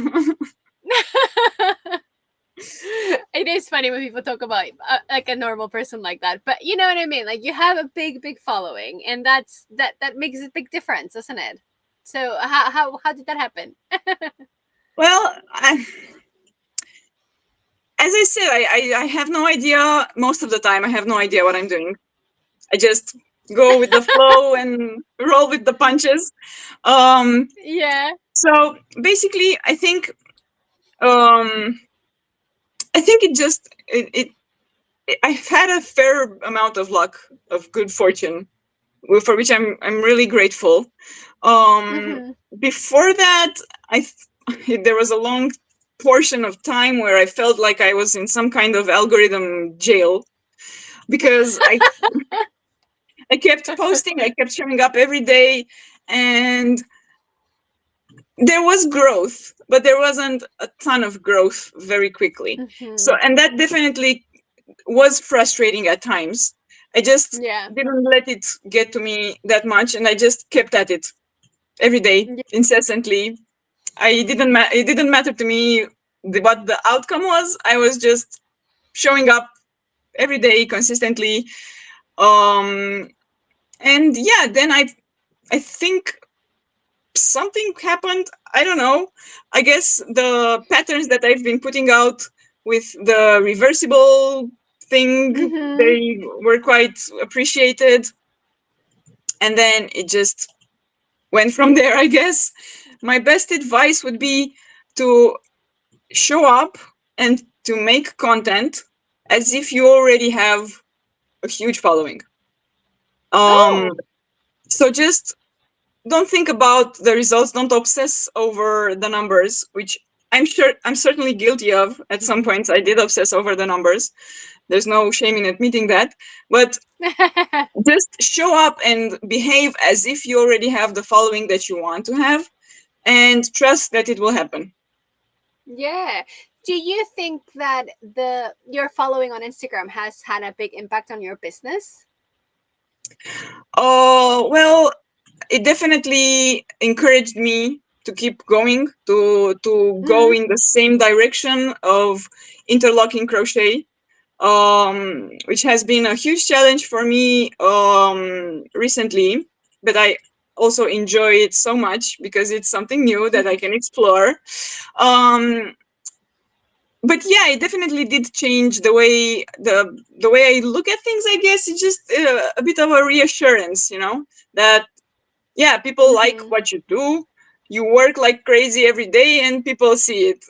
It is funny when people talk about like a normal person like that, but you know what I mean. Like you have a big following, and that makes a big difference, doesn't it? So how did that happen? Well, as I said, I have no idea. Most of the time, I have no idea what I'm doing. I just go with the flow and roll with the punches. Um, Yeah. so basically, um, I think I've had a fair amount of luck, of good fortune, for which I'm really grateful. Um, Mm-hmm. Before that, there was a long portion of time where I felt like I was in some kind of algorithm jail, because I kept posting, I kept showing up every day, and there was growth, but there wasn't a ton of growth very quickly. So, Mm-hmm. and that definitely was frustrating at times. I just Yeah. didn't let it get to me that much, and I just kept at it every day, Yeah. incessantly. It didn't matter to me what the outcome was. I was just showing up every day consistently. Um, and yeah, then I think something happened. I don't know. I guess the patterns that I've been putting out with the reversible thing, Mm-hmm. they were quite appreciated, and then it just went from there, I guess. My best advice would be to show up and to make content as if you already have a huge following. Um, Oh. so just don't think about the results, don't obsess over the numbers, which I'm certainly guilty of. At some points I did obsess over the numbers. There's no shame in admitting that. But just show up and behave as if you already have the following that you want to have, and trust that it will happen. Yeah. Do you think that the your following on Instagram has had a big impact on your business? Oh, well, it definitely encouraged me to keep going, to go Mm-hmm. in the same direction of interlocking crochet, which has been a huge challenge for me recently. But I also enjoy it so much because it's something new that I can explore. Um, but yeah, it definitely did change the way I look at things. I guess it's just a bit of a reassurance, that yeah, people like Mm-hmm. what you do. You work like crazy every day, and people see it.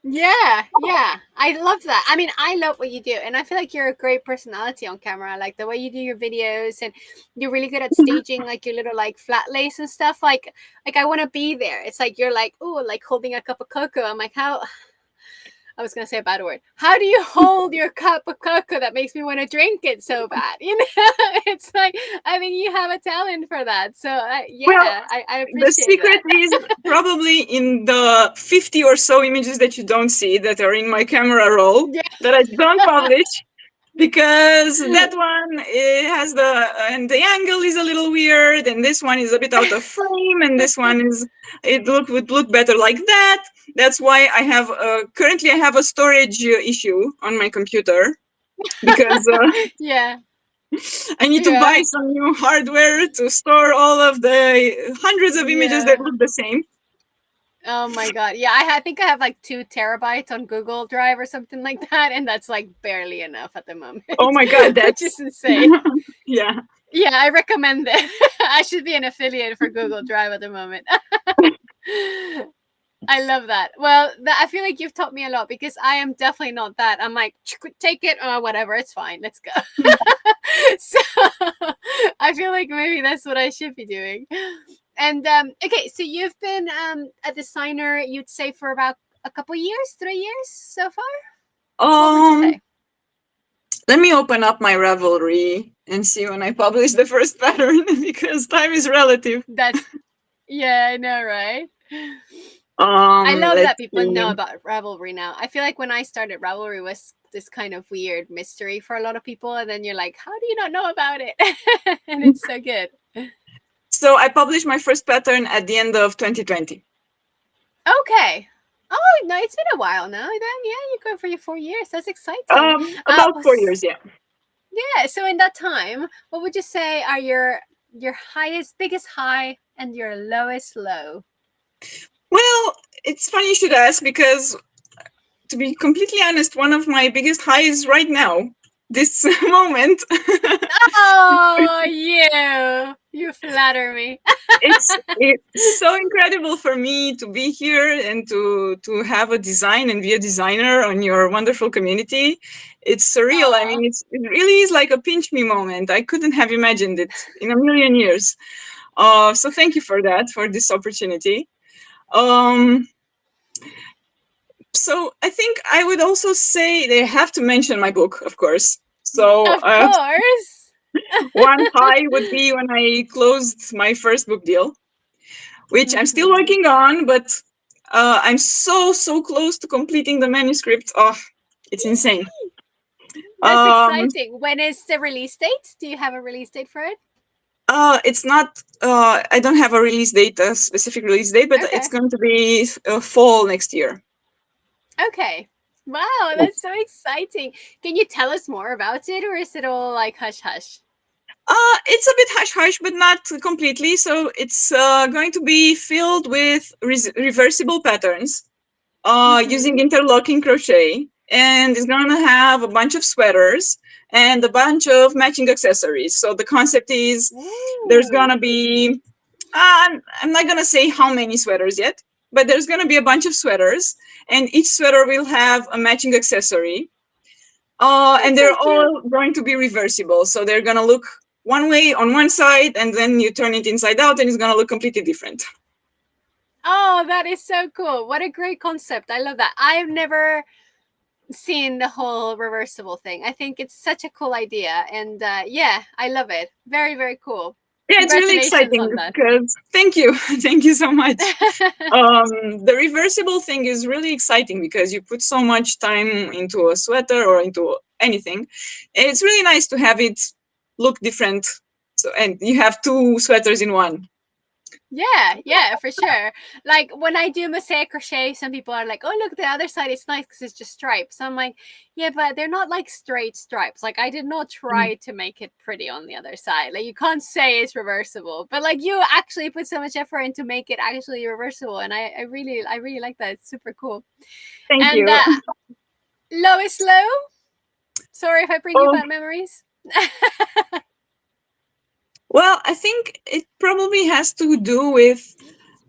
Yeah, yeah. I love that. I mean, I love what you do, and I feel like you're a great personality on camera. Like the way you do your videos, and you're really good at staging like your little like flat lace and stuff. Like I want to be there. It's like you're like, oh, like holding a cup of cocoa. I'm like, how I was gonna say a bad word. How do you hold your cup of cocoa that makes me want to drink it so bad? You know, it's like I think you have a talent for that. So Well, yeah, I the appreciate secret that. is probably in the 50 or so images that you don't see that are in my camera roll Yeah. that I don't publish because that one it has the and the angle is a little weird and this one is a bit out of frame and this one is would look better like that. That's why I have currently I have a storage issue on my computer because Yeah. I need to buy Yeah. some new hardware to store all of the hundreds of images that Yeah. look the same. Oh my god. Yeah, I think I have like 2 terabytes on Google Drive or something like that, and that's like barely enough at the moment, Oh my god, which that's is insane. yeah. Yeah, I recommend it. I should be an affiliate for Google Drive at the moment. I love that. Well, I feel like you've taught me a lot because I am definitely not that. I'm like, take it or whatever, it's fine, let's go. So I feel like maybe that's what I should be doing. And okay, so you've been a designer, you'd say, for about a couple years, 3 years so far. What would you Um, say? let me open up my Ravelry and see when I published the first pattern because time is relative. That's yeah, I know, right? I love Let's that people know see. about Ravelry now. I feel like when I started, Ravelry was this kind of weird mystery for a lot of people, and then you're like, how do you not know about it? And it's so good. So I published my first pattern at the end of 2020. Okay. Oh no, it's been a while now. Then yeah, you're going for your 4 years. That's exciting. About 4 years, Was yeah. yeah. So in that time, what would you say are your highest, biggest high, and your lowest low? Well, it's funny you should ask because, to be completely honest, one of my biggest highs right now, this moment, Oh, you flatter me. it's so incredible for me to be here and to have a design and be a designer on your wonderful community. It's surreal. I mean, Oh, it really is like a pinch me moment. I couldn't have imagined it in a million years. So thank you for that, for this opportunity. Um, so I think I would also say they have to mention my book, of course. So of course. one high would be when I closed my first book deal, which I'm still Hmm. working on, but I'm so close to completing the manuscript. Oh, it's insane. That's Um, exciting. When is the release date? Do you have a release date for it? it's not. I don't have a release date, a specific release date, but it's Okay. going to be fall next year. Okay. Wow, that's so exciting. Can you tell us more about it, or is it all like hush hush? It's a bit hush hush, but not completely. So it's going to be filled with reversible patterns using Mm-hmm. interlocking crochet, and it's going to have a bunch of sweaters and a bunch of matching accessories. So the concept is there's going Ooh. to be, I'm not going to say how many sweaters yet, but there's going to be a bunch of sweaters, and each sweater will have a matching accessory. And That's they're so cute. all going to be reversible. So they're going to look one way on one side, and then you turn it inside out, and it's going to look completely different. Oh, that is so cool. What a great concept. I love that. I've never seen the whole reversible thing. I think it's such a cool idea. And yeah, I love it. Very, very cool. Yeah, it's really Congratulations exciting on that. because thank you, thank you so much. The reversible thing is really exciting because you put so much time into a sweater or into anything. And it's really nice to have it look different. So, and you have two sweaters in one. Yeah, yeah, for sure. Like when I do mosaic crochet, some people are like, "Oh, look, the other side is nice because it's just stripes." I'm like, "Yeah, but they're not like straight stripes. Like I did not try to make it pretty on the other side. Like you can't say it's reversible, but like you actually put so much effort into make it actually reversible, and I really like that. It's super cool. Thank And you. Lois Low, sorry if I bring you Oh, bad memories. well, I think it probably has to do with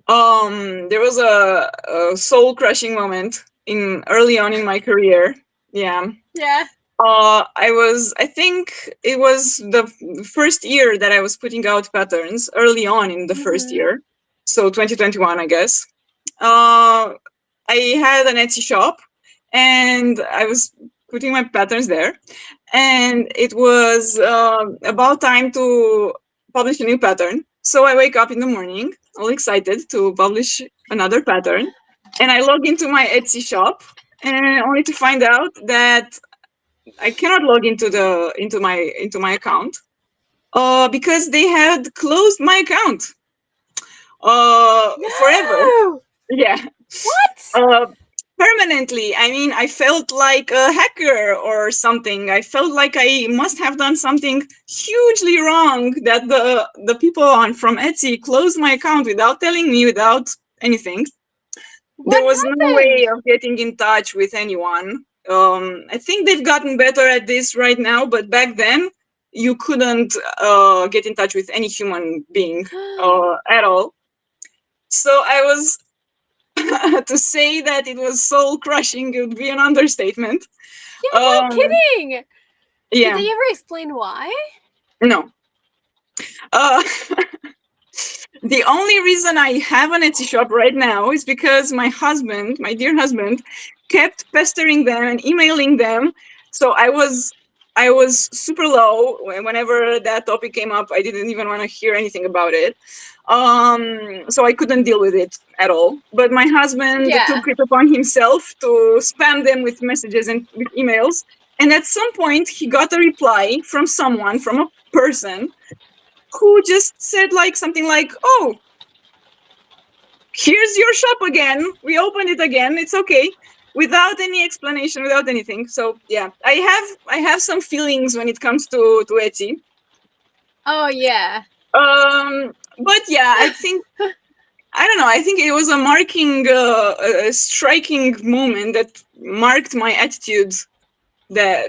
there was a soul crushing moment in early on in my career. Yeah. Yeah. I think it was the first year that I was putting out patterns early on in the first Mm-hmm. year. So 2021, I guess. Uh, I had an Etsy shop and I was putting my patterns there. And it was about time to publish a new pattern. So I wake up in the morning, all excited to publish another pattern. And I log into my Etsy shop and only to find out that I cannot log into my account because they had closed my account forever. No. Yeah, What? uh, permanently. I mean, I felt like a hacker or something. I felt like I must have done something hugely wrong that the people on from Etsy closed my account without telling me, without anything. What There was no way happened? of getting in touch with anyone. I think they've gotten better at this right now, but back then you couldn't get in touch with any human being at all. So I was to say that it was soul crushing. It would be an understatement. Yeah, no Um, kidding. Did yeah, they ever explain why? no. Uh, the only reason I have an Etsy shop right now is because my husband, my dear husband, kept pestering them and emailing them. So I was super low whenever that topic came up. I didn't even want to hear anything about it. So I couldn't deal with it at all. But my husband Yeah. took it upon himself to spam them with messages and with emails. And at some point, he got a reply from someone, from a person who just said like something like, "Oh, here's your shop again. We opened it again. It's okay." Without any explanation, without anything. So yeah, I have some feelings when it comes to Etsy. Oh yeah. But yeah, I don't know. I think it was a a striking moment that marked my attitude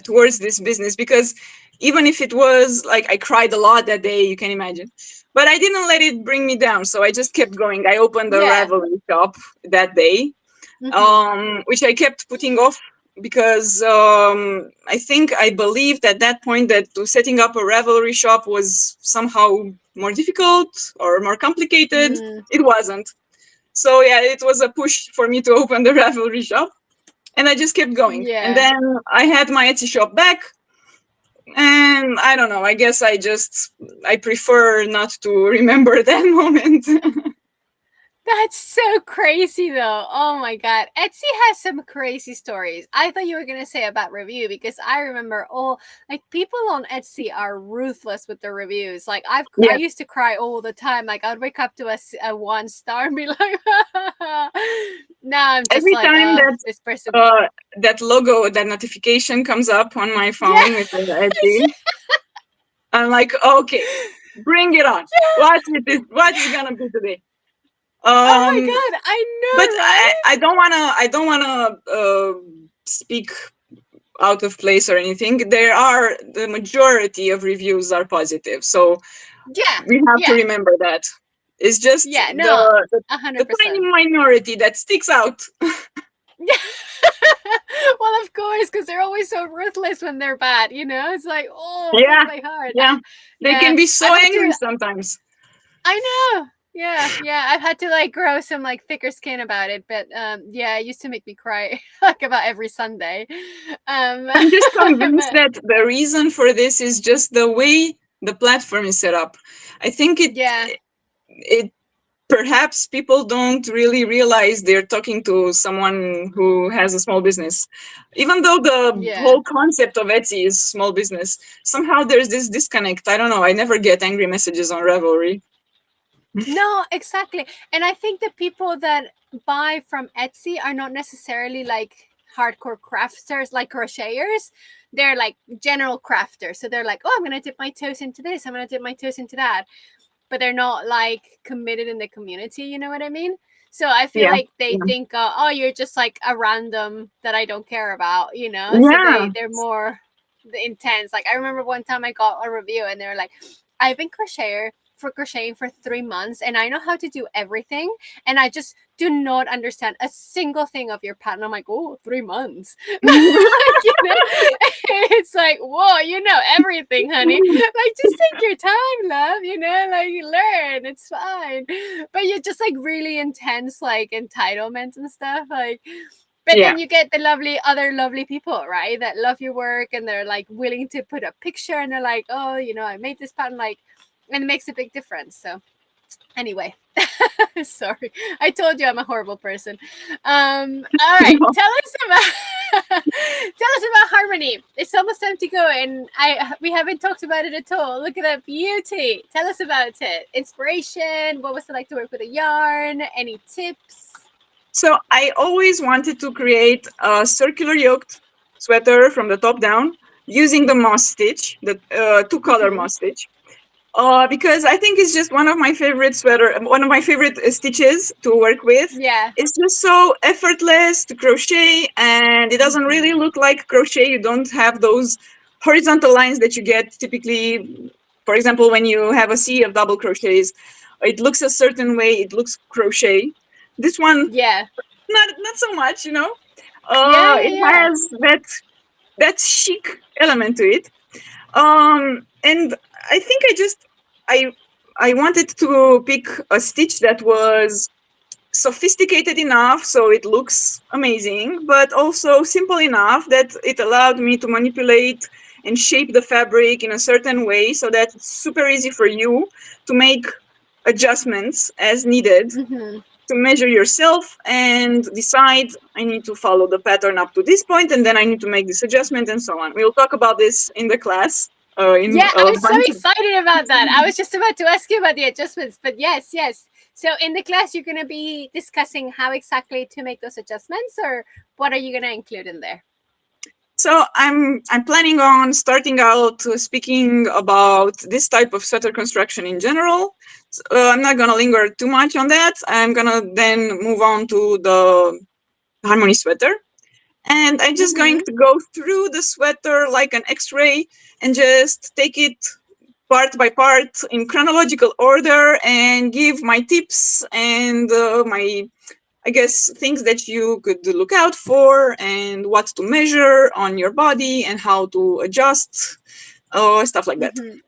towards this business, because even if it was like I cried a lot that day, you can imagine, but I didn't let it bring me down. So I just kept going. I opened the Yeah. Ravelry shop that day, Mm-hmm. which I kept putting off because I believed at that point that setting up a Ravelry shop was somehow more difficult or more complicated. Mm, It wasn't. So yeah, it was a push for me to open the Ravelry shop, and I just kept going. And yeah. then I had my Etsy shop back, and I don't know. I guess I prefer not to remember that moment. That's so crazy though. Oh my god. Etsy has some crazy stories. I thought you were going to say about review because I remember all like people on Etsy are ruthless with their reviews. Like I Yeah. used to cry all the time. Like I'd wake up to a 1 star and be like now I'm just Every like, time oh, that this person. uh, that logo, that notification comes up on my Yeah. phone with the Etsy, I'm like, okay, bring it on. What is gonna be today? Oh my Um, god, I but know, I, right? I don't wanna I don't wanna speak out of place or anything. The majority of reviews are positive, so Yeah. we have to Yeah. remember that. It's just Yeah, no. the tiny 100%. minority that sticks out. Yeah. Well, of course, because they're always so ruthless when they're bad, you know? It's like, oh, broke Yeah, my heart. yeah. They Yeah. can be so I've had angry to, sometimes. I know. Yeah, yeah. I've had to like grow some like thicker skin about it, but yeah, it used to make me cry like about every Sunday. I'm just convinced But that the reason for this is just the way the platform is set up. I think yeah, it perhaps people don't really realize they're talking to someone who has a small business. Even though the yeah. whole concept of Etsy is small business, somehow there's this disconnect. I don't know. I never get angry messages on Ravelry. No, exactly. And I think the people that buy from Etsy are not necessarily like hardcore crafters, like crocheters. They're like general crafters. So they're like, oh, I'm going to dip my toes into this. I'm going to dip my toes into that. But they're not like committed in the community. You know what I mean? So I feel Yeah. like they Yeah. think, oh, you're just like a random that I don't care about, you know? So Yeah. they're more intense. Like I remember one time I got a review and they were like, I've been crocheter for crocheting for 3 months, and I know how to do everything, and I just do not understand a single thing of your pattern. I'm like, oh, 3 months. Like, it's like, whoa, you know everything, honey. Like, just take your time, love, like, learn, it's fine. But you're just like really intense, like, entitlement and stuff, like. But Yeah. then you get the other lovely people, right, that love your work, and they're like willing to put a picture, and they're like, oh, I made this pattern, like, and it makes a big difference. So anyway, sorry, I told you I'm a horrible person. All right, tell us about tell us about harmony. It's almost time to go, and we haven't talked about it at all. Look at that beauty. Tell us about it. Inspiration. What was it like to work with a yarn? Any tips? So I always wanted to create a circular yoked sweater from the top down using the moss stitch, the two-color Mm-hmm. moss stitch. Because I think it's just one of my favorite stitches to work with. Yeah. It's just so effortless to crochet, and it doesn't really Mm-hmm. look like crochet. You don't have those horizontal lines that you get typically, for example, when you have a sea of double crochets. It looks a certain way. It looks crochet. This one, Yeah. not so much. Yeah. Yeah. It Yeah. has that chic element to it. And I think I I wanted to pick a stitch that was sophisticated enough so it looks amazing, but also simple enough that it allowed me to manipulate and shape the fabric in a certain way so that it's super easy for you to make adjustments as needed, Mm-hmm. to measure yourself and decide I need to follow the pattern up to this point, and then I need to make this adjustment, and so on. We'll talk about this in the class in Yeah, a I'm so bunch of. excited about that. I was just about to ask you about the adjustments, but yes, yes. So in the class, you're going to be discussing how exactly to make those adjustments, or what are you going to include in there? So I'm planning on starting out speaking about this type of sweater construction in general. I'm not gonna linger too much on that. I'm gonna then move on to the harmony sweater, and I'm just going Mm-hmm. to go through the sweater like an X-ray and just take it part by part in chronological order and give my tips and my, I guess, things that you could look out for and what to measure on your body and how to adjust, stuff like that. Mm-hmm.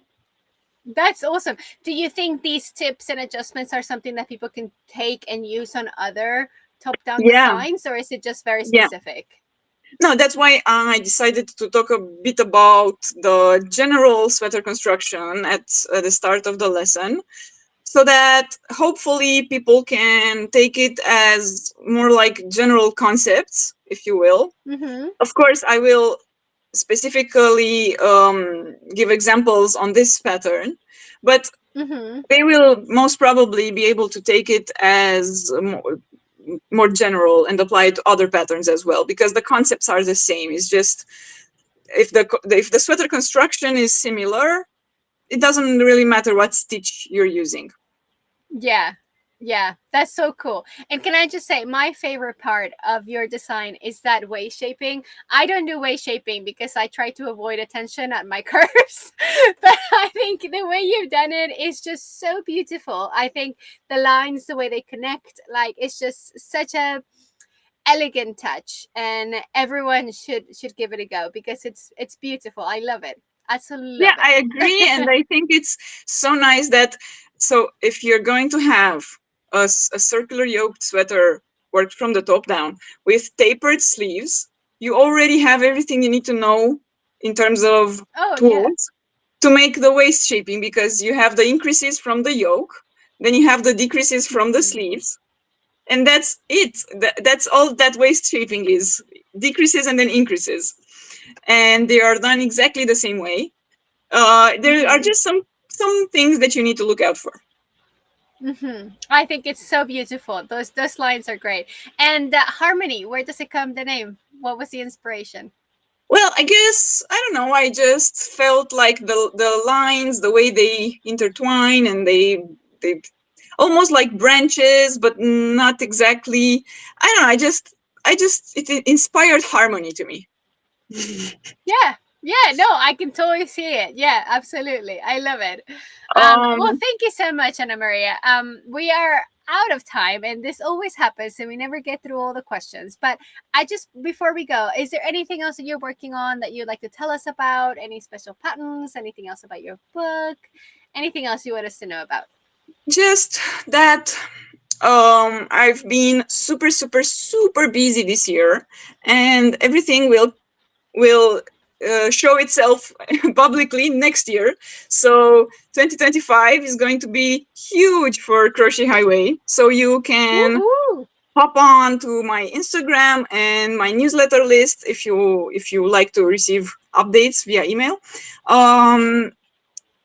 That's awesome. Do you think these tips and adjustments are something that people can take and use on other top-down Yeah, designs, or is it just very yeah. specific? No, that's why I decided to talk a bit about the general sweater construction at the start of the lesson, so that hopefully people can take it as more like general concepts, if you will. Mm-hmm. Of course, I will specifically give examples on this pattern, but Mm-hmm. they will most probably be able to take it as more general and apply it to other patterns as well, because the concepts are the same. It's just if the sweater construction is similar, it doesn't really matter what stitch you're using. Yeah. Yeah, that's so cool. And can I just say, my favorite part of your design is that waist shaping. I don't do waist shaping because I try to avoid attention at my curves. But I think the way you've done it is just so beautiful. I think the lines, the way they connect, like, it's just such a elegant touch, and everyone should give it a go because it's beautiful. I love it. Absolutely Yeah, love I agree, and it. I think it's so nice that, so if you're going to have a circular yoked sweater worked from the top down with tapered sleeves, you already have everything you need to know in terms of Oh yeah. tools to make the waist shaping, because you have the increases from the yoke, then you have the decreases from the Mhm. sleeves, and that's it. That's all that waist shaping is: decreases and then increases, and they are done exactly the same way. There are Mhm. just some things that you need to look out for. I think it's so beautiful. Those lines are great. And harmony, where does it come? The name. What was the inspiration? Well, I guess I don't know. I just felt like the lines, the way they intertwine, and they almost like branches, but not exactly. I don't know. I just it inspired harmony to me. Yeah. Yeah, no, I can totally see it. Yeah, absolutely. I love it. Well, Um, thank you so much, Anna Maria. We are out of time, and this always happens, and we never get through all the questions. But I just, before we go, is there anything else that you're working on that you'd like to tell us about? Any special patterns? Anything else about your book? Anything else you want us to know about? just that I've been super, super, super busy this year, and everything will show itself publicly next year. So 2025 is going to be huge for Crochet Highway. So you can Woohoo! hop on to my Instagram and my newsletter list if you like to receive updates via email.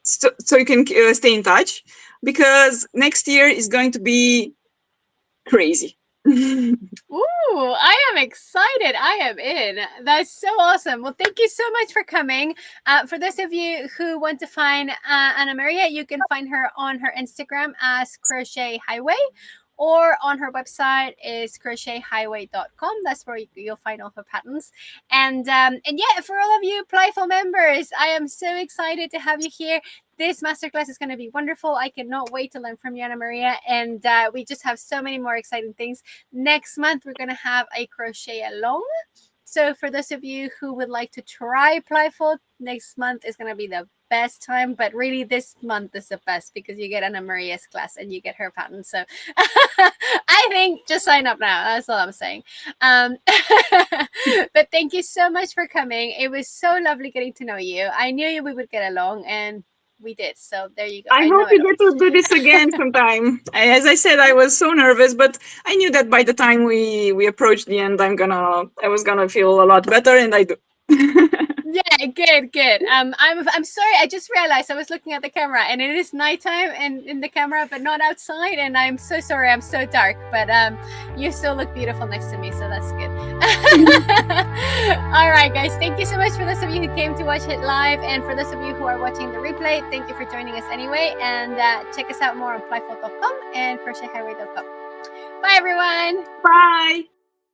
So you can stay in touch because next year is going to be crazy. Ooh, I am excited. I am in. That's so awesome. Well, thank you so much for coming. For those of you who want to find Anna Maria, you can find her on her Instagram as Crochet Highway, or on her website is crochethighway.com. That's where you'll find all her patterns. And yeah, for all of you Playful members, I am so excited to have you here. This masterclass is going to be wonderful. I cannot wait to learn from you, Anna Maria. And we just have so many more exciting things. Next month, we're going to have a crochet along. So for those of you who would like to try Playful, next month is going to be the best time. But really, this month is the best because you get Anna Maria's class and you get her pattern. So I think just sign up now. That's all I'm saying. But thank you so much for coming. It was so lovely getting to know you. I knew we would get along, and we did. So there you go. I I hope know it we all. get to do this again sometime. As I said, I was so nervous, but I knew that by the time we approached the end, I was gonna feel a lot better, and I do. Yeah, good, good. I'm sorry. I just realized I was looking at the camera, and it is nighttime and in the camera, but not outside. And I'm so sorry. I'm so dark, but you still look beautiful next to me, so that's good. All right, guys. Thank you so much for those of you who came to watch it live, and for those of you who are watching the replay. Thank you for joining us anyway. And check us out more on playful.com and crochethighway.com. Bye, everyone. Bye.